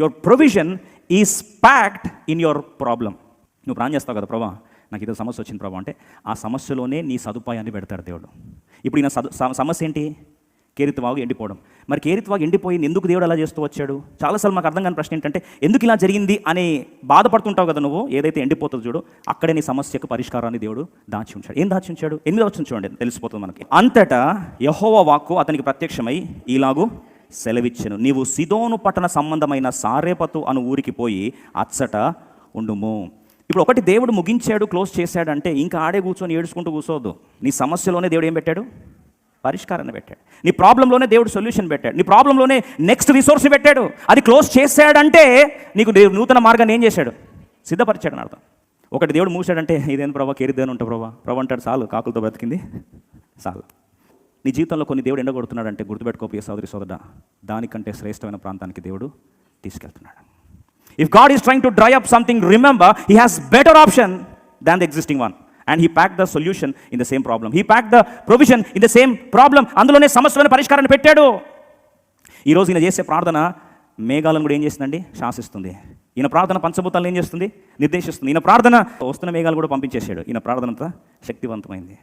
Your provision is packed in your problem. నువ్వు ప్రాణం చేస్తావు కదా, ప్రభా నాకు ఇదో సమస్య వచ్చింది ప్రభా అంటే, ఆ సమస్యలోనే నీ సదుపాయాన్ని పెడతాడు దేవుడు. ఇప్పుడు ఈయన సమస్య ఏంటి? కేరితివాగు ఎండిపోవడం. మరి కేరితివాగు ఎండిపోయింది, ఎందుకు దేవుడు అలా చేస్తూ వచ్చాడు? చాలాసార్లు మాకు అర్థం కాని ప్రశ్న ఏంటంటే, ఎందుకు ఇలా జరిగింది అని బాధపడుతుంటావు కదా నువ్వు. ఏదైతే ఎండిపోతుందో చూడు, అక్కడే నీ సమస్యకు పరిష్కారాన్ని దేవుడు దాచి ఉంచాడు. ఏం దాచి ఉంచాడు? 8వ వచనం చూడండి, తెలిసిపోతుంది మనకి. అంతటా యెహోవా వాక్కు అతనికి ప్రత్యక్షమై ఇలాగూ సెలవిచ్చెను, నీవు సిదోను పట్టణ సంబంధమైన సారేపతు అను ఊరికి పోయి అచ్చట ఉండుము. ఇప్పుడు ఒకటి దేవుడు ముగించాడు, క్లోజ్ చేశాడంటే ఇంకా ఆడే కూర్చొని ఏడుచుకుంటూ కూర్చోవద్దు. నీ సమస్యలోనే దేవుడు ఏం పెట్టాడు? పరిష్కారాన్ని పెట్టాడు. నీ ప్రాబ్లంలోనే దేవుడు సొల్యూషన్ పెట్టాడు. నీ ప్రాబ్లంలోనే నెక్స్ట్ రిసోర్స్ పెట్టాడు. అది క్లోజ్ చేశాడంటే నీకు నూతన మార్గాన్ని ఏం చేశాడు? సిద్ధపరిచాడు అని అర్థం. ఒకటి దేవుడు మూసాడంటే ఇదేం ప్రభా, కేరిద్దాని ఉంటా ప్రభా అంటాడు, చాలు కాకులతో బ్రతికింది చాలు. నీ జీవితంలో కొన్ని దేవుడు ఎండగొడుతున్నాడంటే గుర్తుపెట్టుకోపోయే సోదరి సోదరుడా, దానికంటే శ్రేష్టమైన ప్రాంతానికి దేవుడు తీసుకెళ్తున్నాడు. If God is trying to dry up something, remember he has better option than the existing one. And he packed the solution in the same problem. He packed the provision in the same problem. అందులోనే సమస్యలను పరిష్కారాన్ని పెట్టాడు. ఈరోజు ఈయన చేసే ప్రార్థన మేఘాలను కూడా ఏం చేస్తుందండి? శాసిస్తుంది. ఈయన ప్రార్థన పంచభూతాలను ఏం చేస్తుంది? నిర్దేశిస్తుంది. ఈయన ప్రార్థన వస్తున్న మేఘాలు కూడా పంపించేశాడు. ఈయన ప్రార్థన అంతా శక్తివంతమైంది.